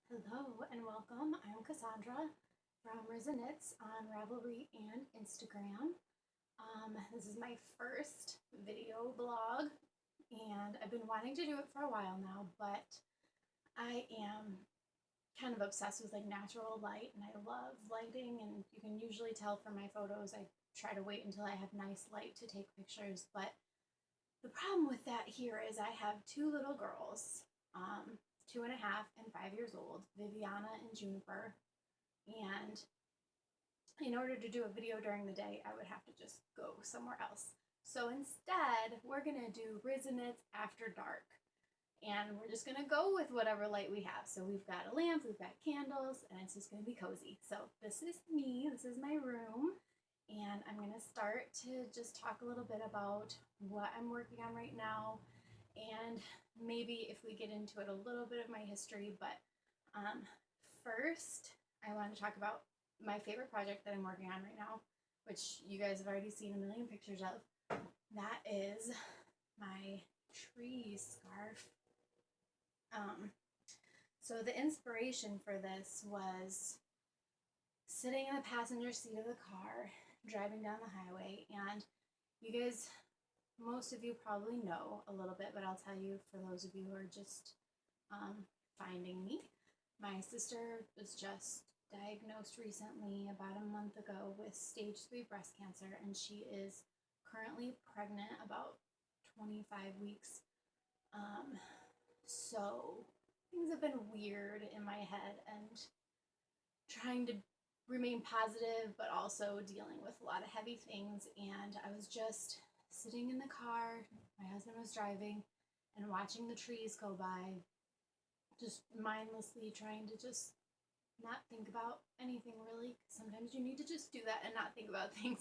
Hello and welcome. I'm Cassandra from Rizzaknits on Ravelry and Instagram. This is my first video blog and I've been wanting to do it for a while now, but I am kind of obsessed with like natural light and I love lighting, and you can usually tell from my photos I try to wait until I have nice light to take pictures, but the problem with that here is I have two little girls. 2.5 and 5 years old, Viviana and Juniper, and in order to do a video during the day, I would have to just go somewhere else. So instead, we're gonna do Rizzaknits after dark, and we're just gonna go with whatever light we have. So we've got a lamp, we've got candles, and it's just gonna be cozy. So this is me, this is my room, and I'm gonna start to just talk a little bit about what I'm working on right now, and maybe if we get into it, a little bit of my history. But first, I want to talk about my favorite project that I'm working on right now, which you guys have already seen a million pictures of. That is my tree scarf. So the inspiration for this was sitting in the passenger seat of the car, driving down the highway, and you guys, most of you probably know a little bit, but I'll tell you for those of you who are just finding me. My sister was just diagnosed recently, about a month ago, with stage 3 breast cancer, and she is currently pregnant, about 25 weeks. So things have been weird in my head, and trying to remain positive, but also dealing with a lot of heavy things. And I was just sitting in the car, my husband was driving, and watching the trees go by, just mindlessly trying to just not think about anything really. Sometimes you need to just do that and not think about things.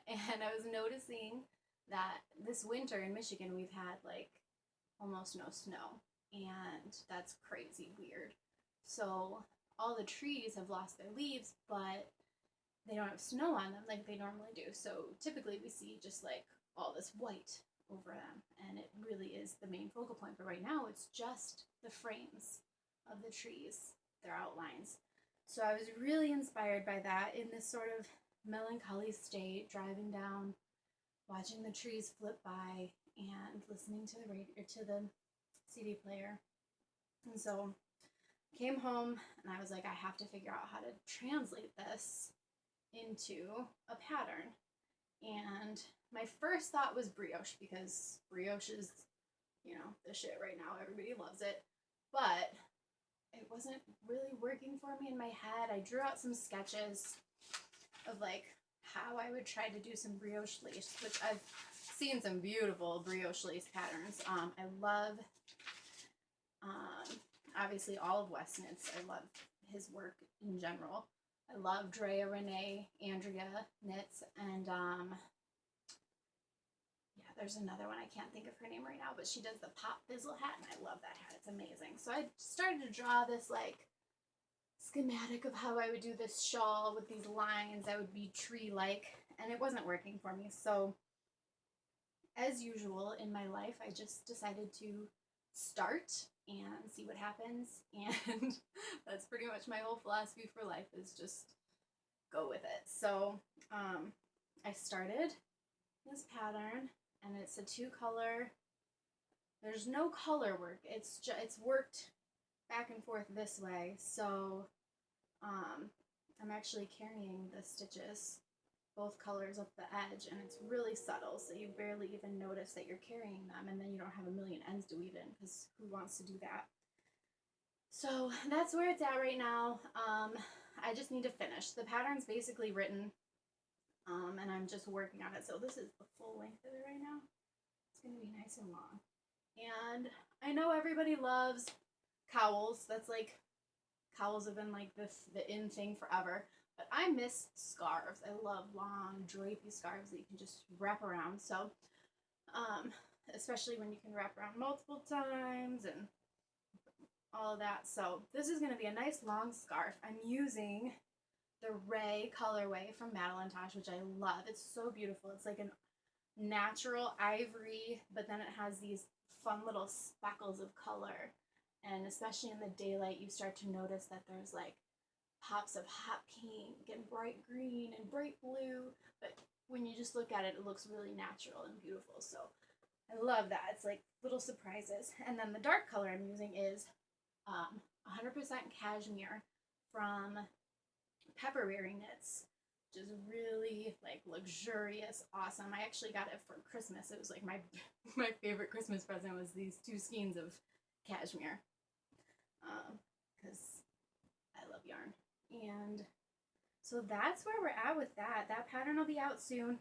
And I was noticing that this winter in Michigan we've had like almost no snow, and that's crazy weird. So all the trees have lost their leaves, but they don't have snow on them like they normally do. So typically we see just like all this white over them, and it really is the main focal point. But right now it's just the frames of the trees, their outlines. So I was really inspired by that in this sort of melancholy state, driving down, watching the trees flip by, and listening to the radio, to the CD player. And so I came home and I was like, I have to figure out how to translate this into a pattern. And my first thought was brioche, because brioche is, the shit right now. Everybody loves it. But it wasn't really working for me in my head. I drew out some sketches of like how I would try to do some brioche lace, which I've seen some beautiful brioche lace patterns. I love, obviously, all of Wes Knits. I love his work in general. I love Drea Renee, Andrea Knits, and yeah, there's another one. I can't think of her name right now, but she does the pop fizzle hat, and I love that hat. It's amazing. So I started to draw this like schematic of how I would do this shawl with these lines that would be tree-like, and it wasn't working for me. So as usual in my life, I just decided to start and see what happens, and that's pretty much my whole philosophy for life, is just go with it. So I started this pattern, and it's a 2-color. There's no color work. It's worked back and forth this way. So I'm actually carrying the stitches, both colors up the edge, and it's really subtle, so you barely even notice that you're carrying them, and then you don't have a million ends to weave in, because who wants to do that? So that's where it's at right now. I just need to finish. The pattern's basically written, and I'm just working on it. So this is the full length of it right now. It's gonna be nice and long. And I know everybody loves cowls. That's like, cowls have been like the in thing forever. But I miss scarves. I love long, drapey scarves that you can just wrap around. So, especially when you can wrap around multiple times and all of that. So this is going to be a nice long scarf. I'm using the Ray colorway from Madeline Tosh, which I love. It's so beautiful. It's like a natural ivory, but then it has these fun little speckles of color. And and especially in the daylight, you start to notice that there's like pops of hot pink and bright green and bright blue, but when you just look at it, it looks really natural and beautiful. So I love that. It's like little surprises. And then the dark color I'm using is 100% cashmere from Rizzaknits, which is really like luxurious, awesome. I actually got it for Christmas. It was like my favorite Christmas present was these 2 skeins of cashmere, because I love yarn. And so that's where we're at with that. That pattern will be out soon.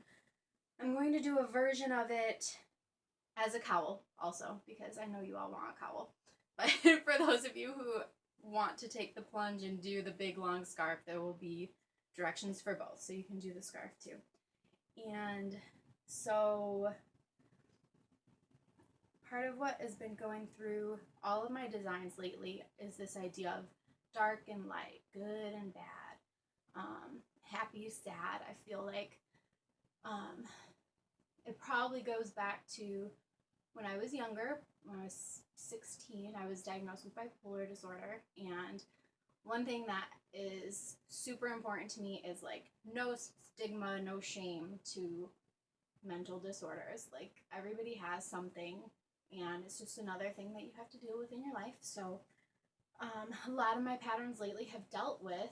I'm going to do a version of it as a cowl also, because I know you all want a cowl. But for those of you who want to take the plunge and do the big long scarf, there will be directions for both, so you can do the scarf too. And so part of what has been going through all of my designs lately is this idea of dark and light, good and bad, happy, sad. I feel like it probably goes back to when I was younger. When I was 16, I was diagnosed with bipolar disorder, and one thing that is super important to me is like no stigma, no shame to mental disorders. Like everybody has something, and it's just another thing that you have to deal with in your life. So a lot of my patterns lately have dealt with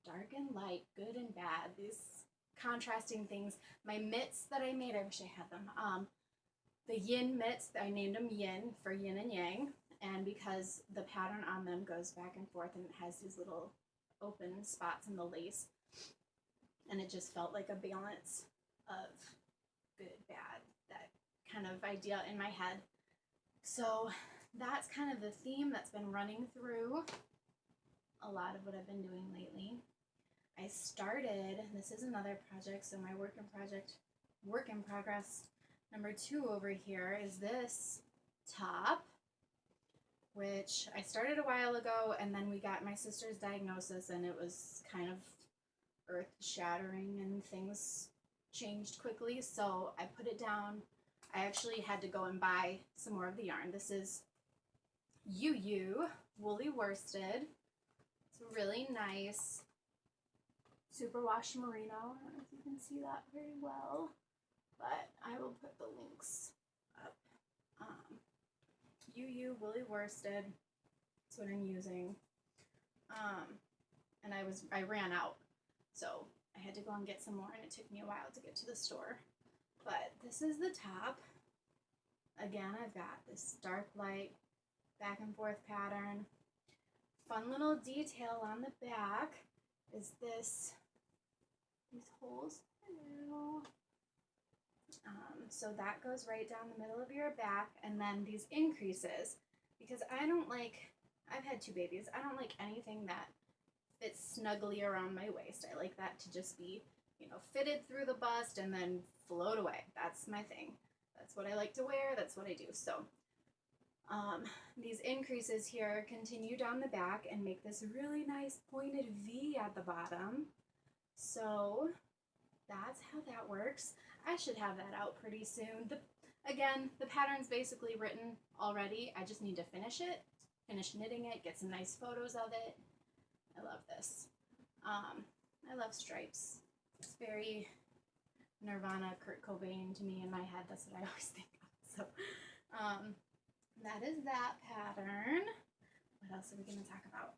dark and light, good and bad, these contrasting things. My mitts that I made, I wish I had them. The yin mitts, I named them yin for yin and yang, and because the pattern on them goes back and forth and it has these little open spots in the lace, and it just felt like a balance of good, bad, that kind of idea in my head. So that's kind of the theme that's been running through a lot of what I've been doing lately. I started, this is another project, so my work in progress number 2 over here is this top, which I started a while ago, and then we got my sister's diagnosis, and it was kind of earth-shattering, and things changed quickly, so I put it down. I actually had to go and buy some more of the yarn. This is UU Woolly Worsted. It's really nice superwash merino. I don't know if you can see that very well, but I will put the links up. UU Woolly Worsted, that's what I'm using. And I ran out, so I had to go and get some more, and it took me a while to get to the store. But this is the top. Again, I've got this dark light back and forth pattern. Fun little detail on the back is these holes. Hello. So that goes right down the middle of your back, and then these increases, because I've had 2 babies. I don't like anything that fits snugly around my waist. I like that to just be, fitted through the bust and then float away. That's my thing. That's what I like to wear. That's what I do. So these increases here continue down the back and make this really nice pointed V at the bottom. So that's how that works. I should have that out pretty soon. Again, the pattern's basically written already. I just need to finish knitting it, get some nice photos of it. I love this. I love stripes. It's very Nirvana, Kurt Cobain to me in my head. That's what I always think of. So that is that pattern. What else are we going to talk about?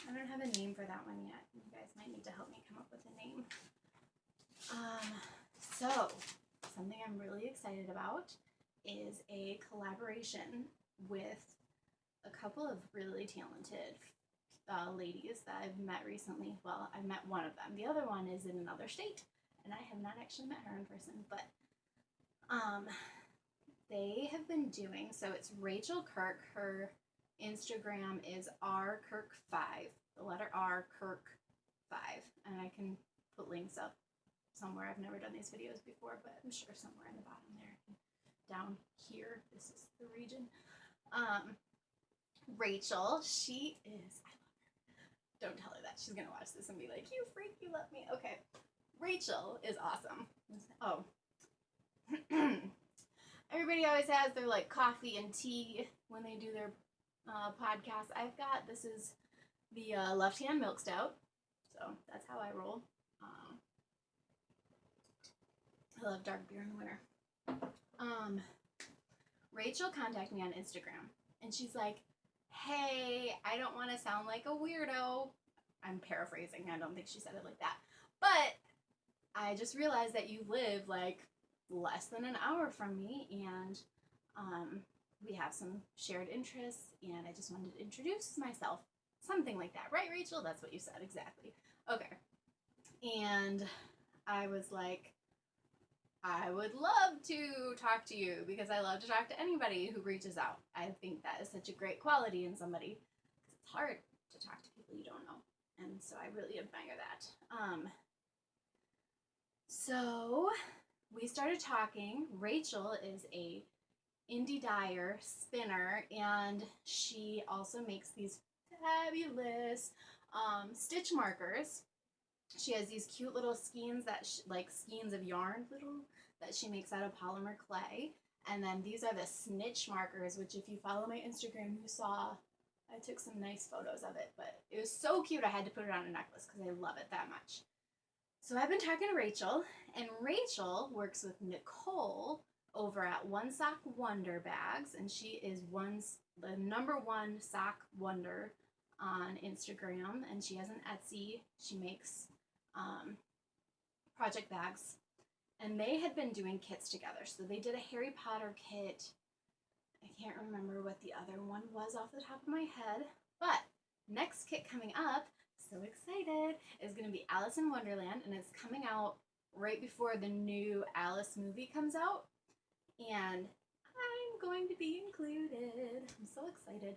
I don't have a name for that one yet. You guys might need to help me come up with a name. So something I'm really excited about is a collaboration with a couple of really talented ladies that I've met recently. Well, I've met one of them. The other one is in another state, and I have not actually met her in person, but they have been doing, so it's Rachel Kirk. Her Instagram is rkirk5, the letter R, Kirk5, and I can put links up somewhere. I've never done these videos before, but I'm sure somewhere in the bottom there, down here, this is the region. Rachel, she is, I love her. Don't tell her that. She's gonna watch this and be like, you freak, you love me. Okay, Rachel is awesome. Oh, everybody always has their like coffee and tea when they do their podcast. This is the Left Hand Milk Stout, so that's how I roll. I love dark beer in the winter. Rachel contacted me on Instagram, and she's like, hey, I don't want to sound like a weirdo. I'm paraphrasing. I don't think she said it like that. But I just realized that you live like less than an hour from me, and we have some shared interests, and I just wanted to introduce myself. Something like that. Right, Rachel? That's what you said. Exactly. Okay. And I was like, I would love to talk to you because I love to talk to anybody who reaches out. I think that is such a great quality in somebody because it's hard to talk to people you don't know. And so I really admire that. So we started talking. Rachel is a indie dyer, spinner, and she also makes these fabulous stitch markers. She has these cute little skeins skeins of yarn that she makes out of polymer clay. And then these are the snitch markers, which if you follow my Instagram, you saw I took some nice photos of it, but it was so cute I had to put it on a necklace because I love it that much. So I've been talking to Rachel, and Rachel works with Nicole over at One Sock Wonder Bags, and she is the #1 sock wonder on Instagram, and she has an Etsy. She makes project bags, and they had been doing kits together. So they did a Harry Potter kit. I can't remember what the other one was off the top of my head, but next kit coming up, so excited, is going to be Alice in Wonderland, and it's coming out right before the new Alice movie comes out, and I'm going to be included. I'm so excited.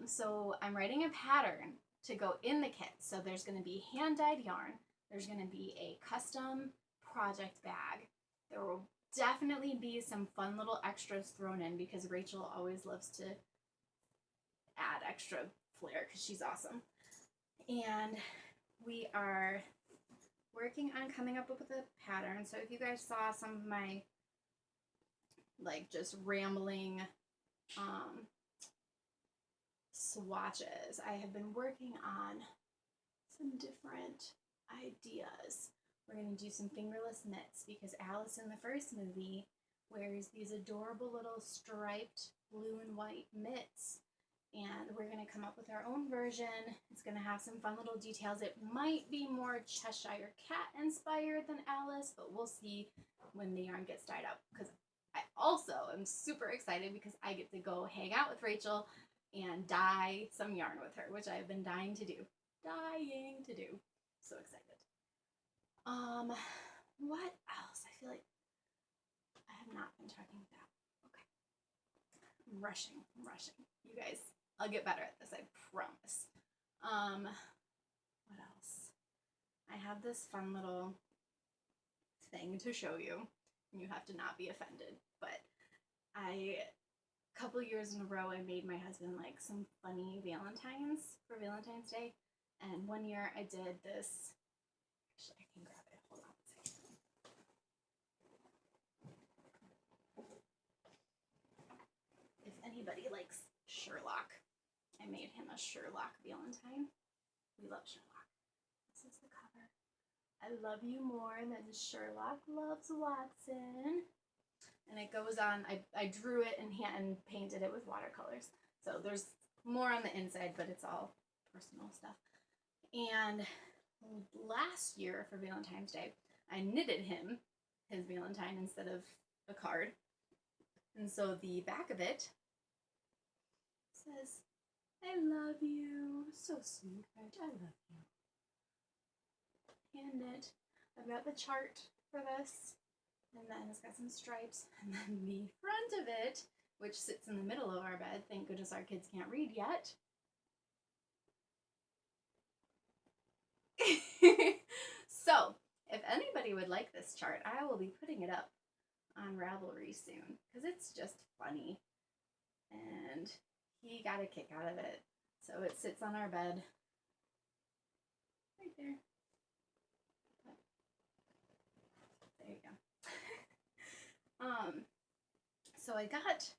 So I'm writing a pattern to go in the kit. So there's going to be hand-dyed yarn. There's going to be a custom project bag. There will definitely be some fun little extras thrown in because Rachel always loves to add extra flair because she's awesome. And we are working on coming up with a pattern. So if you guys saw some of my just rambling swatches, I have been working on some different ideas. We're going to do some fingerless knits because Alice in the first movie wears these adorable little striped blue and white mitts, and we're going to come up with our own version. It's going to have some fun little details. It might be more Cheshire Cat inspired than Alice, but we'll see when the yarn gets dyed up, because I also am super excited because I get to go hang out with Rachel and dye some yarn with her, which I've been dying to do. So excited. What else? I feel like I have not been talking about. Okay. I'm rushing. You guys, I'll get better at this, I promise. What else? I have this fun little thing to show you, and you have to not be offended, but a couple years in a row I made my husband some funny Valentines for Valentine's Day, and one year I did this. Actually, I can grab it. Hold on a second. If anybody likes Sherlock, I made him a Sherlock Valentine. We love Sherlock. This is the cover. I love you more than Sherlock loves Watson. And it goes on, I drew it and hand painted it with watercolors. So there's more on the inside, but it's all personal stuff. And last year for Valentine's Day, I knitted him his Valentine instead of a card. And so the back of it says, I love you. So sweet, right? I love you. Hand knit. I've got the chart for this. And then it's got some stripes. And then the front of it, which sits in the middle of our bed. Thank goodness our kids can't read yet. So, if anybody would like this chart, I will be putting it up on Ravelry soon because it's just funny. And he got a kick out of it. So it sits on our bed right there. There you go. So I got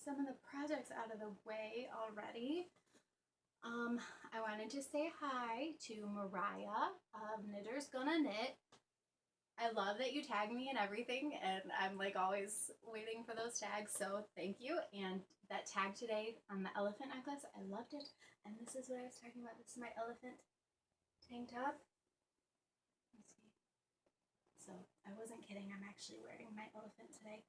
some of the projects out of the way already. I wanted to say hi to Mariah of Knitters Gonna Knit. I love that you tag me and everything, and I'm like always waiting for those tags, so thank you. And that tag today on the elephant necklace, I loved it. And this is what I was talking about. This is my elephant tank top. Let's see. So I wasn't kidding, I'm actually wearing my elephant today.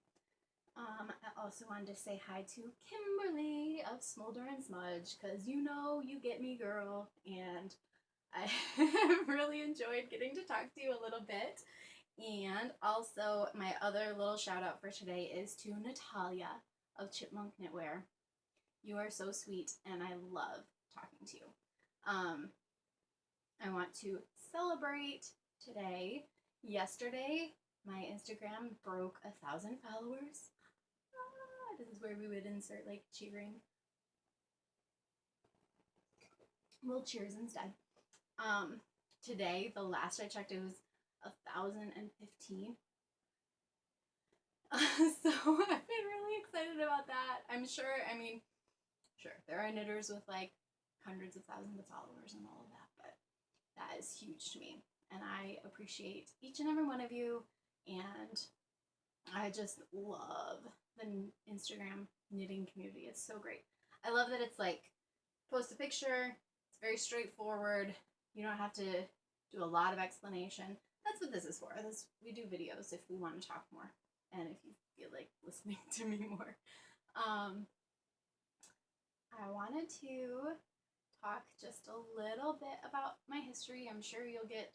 I also wanted to say hi to Kimberly of Smolder and Smudge, because you know you get me, girl, and I really enjoyed getting to talk to you a little bit. And also, my other little shout out for today is to Natalia of Chipmunk Knitwear. You are so sweet, and I love talking to you. I want to celebrate today. Yesterday, my Instagram broke 1,000 followers. This is where we would insert like cheering. We'll cheers instead. Today, the last I checked, it was 1,015. So I've been really excited about that. I'm sure, I mean, sure, there are knitters with like hundreds of thousands of followers and all of that, but that is huge to me. And I appreciate each and every one of you, and I just love the Instagram knitting community. It's so great. I love that it's like, post a picture, it's very straightforward, you don't have to do a lot of explanation. That's what this is for. We do videos if we want to talk more, and if you feel like listening to me more. I wanted to talk just a little bit about my history. I'm sure you'll get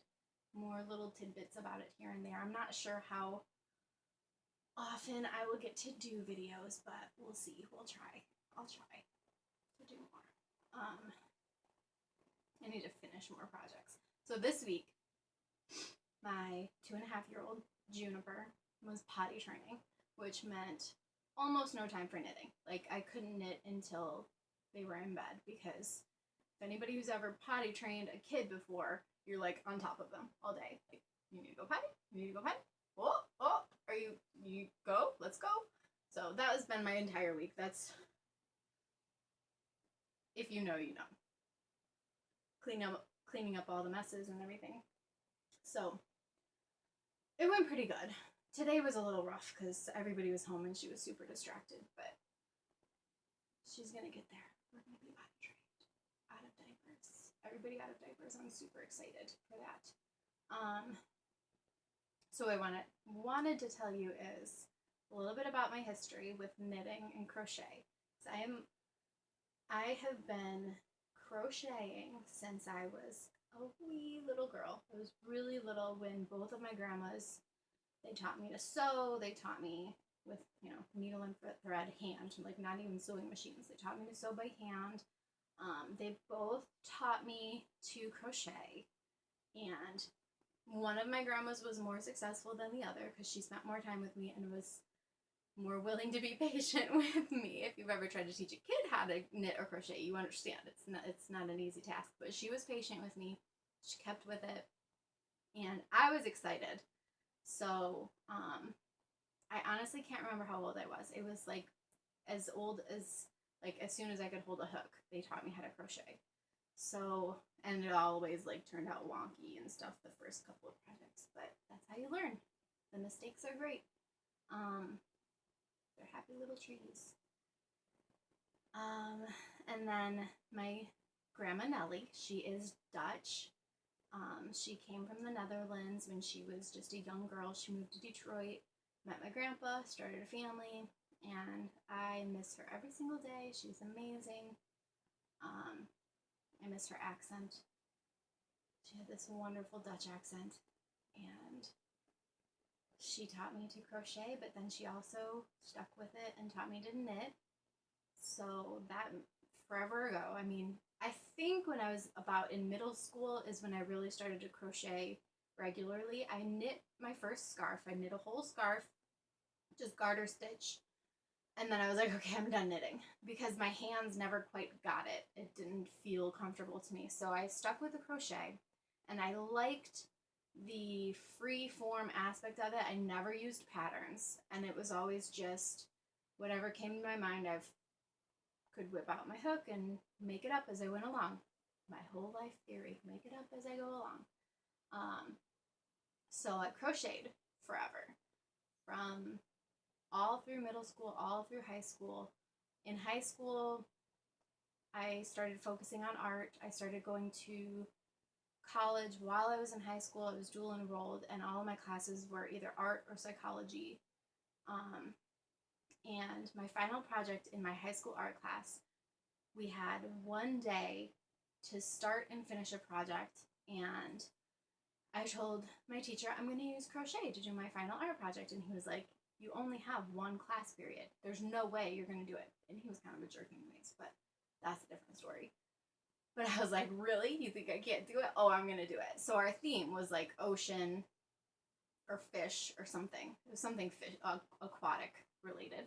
more little tidbits about it here and there. I'm not sure how often I will get to do videos, but we'll see. We'll try. I'll try to do more. I need to finish more projects. So this week, my 2.5-year-old Juniper was potty training, which meant almost no time for knitting. Like, I couldn't knit until they were in bed, because if anybody who's ever potty trained a kid before, you're like on top of them all day. Like, you need to go potty? You need to go potty? Oh, are you go? Let's go. So that has been my entire week. That's, if you know, you know. Cleaning up all the messes and everything. So it went pretty good. Today was a little rough because everybody was home and she was super distracted, but she's gonna get there. We're gonna be potty trained. Out of diapers. Everybody out of diapers. I'm super excited for that. So I wanted to tell you is a little bit about my history with knitting and crochet. So I have been crocheting since I was a wee little girl. I was really little when both of my grandmas, they taught me to sew. They taught me with, needle and thread, hand, like not even sewing machines. They taught me to sew by hand. They both taught me to crochet, and one of my grandmas was more successful than the other because she spent more time with me and was more willing to be patient with me. If you've ever tried to teach a kid how to knit or crochet, you understand it's not an easy task, but she was patient with me. She kept with it, and I was excited. So I honestly can't remember how old I was. It was like as old as, like, as soon as I could hold a hook, they taught me how to crochet. So, and it always like turned out wonky and stuff the first couple of projects, but that's how you learn. The mistakes are great. They're happy little trees. And then my grandma Nellie, she is Dutch. She came from the Netherlands when she was just a young girl. She moved to Detroit, met my grandpa, started a family, and I miss her every single day. She's amazing. I miss her accent. She had this wonderful Dutch accent, and she taught me to crochet, but then she also stuck with it and taught me to knit. So that, forever ago, I mean, I think when I was about in middle school is when I really started to crochet regularly. I knit my first scarf. I knit a whole scarf, just garter stitch. And then I was like, okay, I'm done knitting, because my hands never quite got it. It didn't feel comfortable to me. So I stuck with the crochet, and I liked the free form aspect of it. I never used patterns, and it was always just whatever came to my mind, I could whip out my hook and make it up as I went along. My whole life theory, make it up as I go along. So I crocheted forever, from all through middle school, all through high school. In high school, I started focusing on art. I started going to college while I was in high school. I was dual enrolled, and all of my classes were either art or psychology. And my final project in my high school art class, we had one day to start and finish a project, and I told my teacher, I'm going to use crochet to do my final art project, and he was like, you only have one class period. There's no way you're going to do it. And he was kind of a jerk anyways, but that's a different story. But I was like, really? You think I can't do it? Oh, I'm going to do it. So our theme was like ocean or fish or something. It was something fish, aquatic related.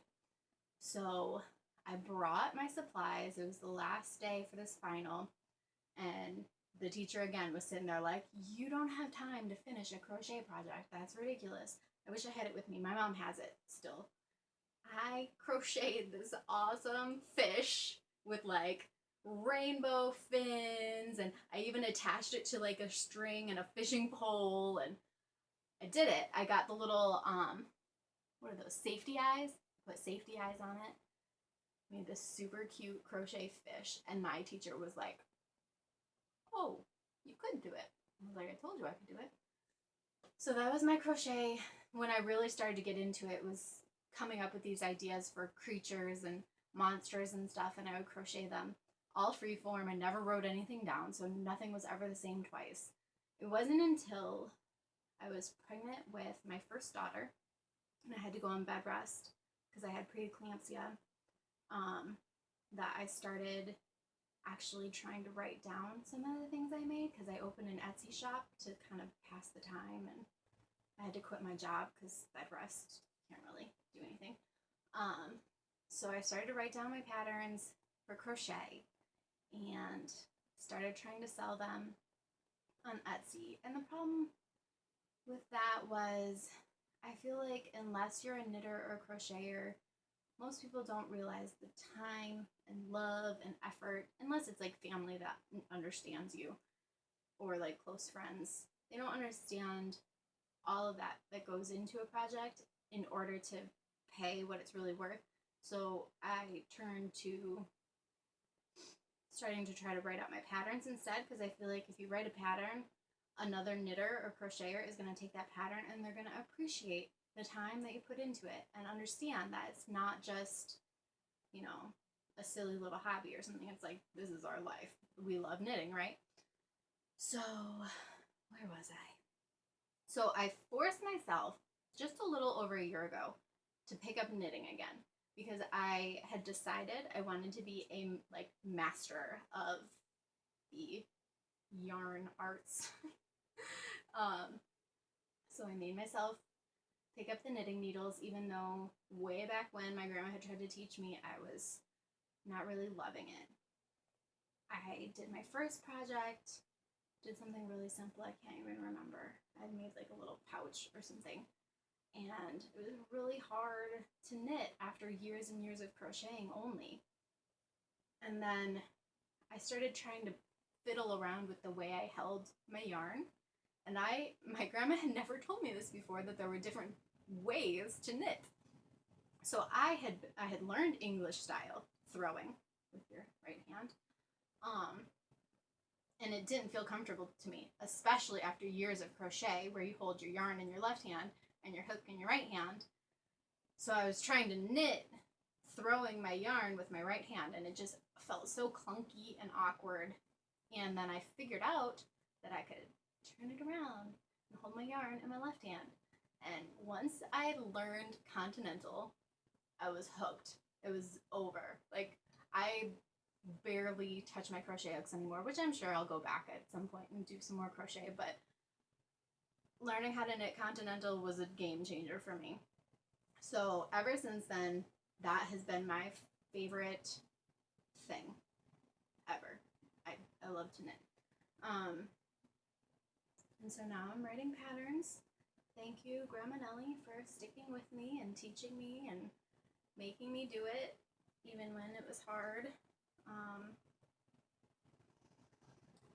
So I brought my supplies. It was the last day for this final. And the teacher again was sitting there like, you don't have time to finish a crochet project. That's ridiculous. I wish I had it with me. My mom has it still. I crocheted this awesome fish with like rainbow fins, and I even attached it to like a string and a fishing pole, and I did it. I got the little what are those, safety eyes? Put safety eyes on it. Made this super cute crochet fish, and my teacher was like, oh, you could do it. I was like, I told you I could do it. So that was my crochet. When I really started to get into it, was coming up with these ideas for creatures and monsters and stuff, and I would crochet them all freeform. I never wrote anything down, so nothing was ever the same twice. It wasn't until I was pregnant with my first daughter, and I had to go on bed rest because I had preeclampsia, that I started actually trying to write down some of the things I made, because I opened an Etsy shop to kind of pass the time, and I had to quit my job because bed rest, can't really do anything. So I started to write down my patterns for crochet and started trying to sell them on Etsy. And the problem with that was, I feel like unless you're a knitter or a crocheter, most people don't realize the time and love and effort, unless it's like family that understands you or like close friends. They don't understand all of that goes into a project in order to pay what it's really worth. So I turned to starting to try to write out my patterns instead, because I feel like if you write a pattern, another knitter or crocheter is going to take that pattern and they're going to appreciate the time that you put into it and understand that it's not just, you know, a silly little hobby or something. It's like, this is our life. We love knitting, right? So, where was I? So I forced myself just a little over a year ago to pick up knitting again, because I had decided I wanted to be a like master of the yarn arts. So I made myself pick up the knitting needles, even though way back when my grandma had tried to teach me, I was not really loving it. I did my first project, did something really simple, I can't even remember. I made like a little pouch or something, and it was really hard to knit after years and years of crocheting only. And then I started trying to fiddle around with the way I held my yarn, and my grandma had never told me this before, that there were different ways to knit. So I had learned English style throwing with your right hand, and it didn't feel comfortable to me, especially after years of crochet where you hold your yarn in your left hand and your hook in your right hand. So I was trying to knit throwing my yarn with my right hand, and it just felt so clunky and awkward. And then I figured out that I could turn it around and hold my yarn in my left hand. And once I learned continental, I was hooked. It was over. Like, I barely touch my crochet hooks anymore, which I'm sure I'll go back at some point and do some more crochet, but learning how to knit continental was a game changer for me. So ever since then, that has been my favorite thing ever. I love to knit. And so now I'm writing patterns. Thank you, Grandma Nellie, for sticking with me and teaching me and making me do it, even when it was hard.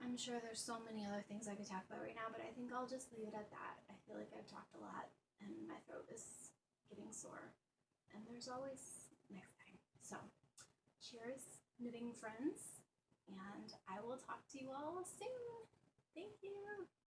I'm sure there's so many other things I could talk about right now, but I think I'll just leave it at that. I feel like I've talked a lot and my throat is getting sore. And there's always next time. So, cheers, knitting friends, and I will talk to you all soon. Thank you.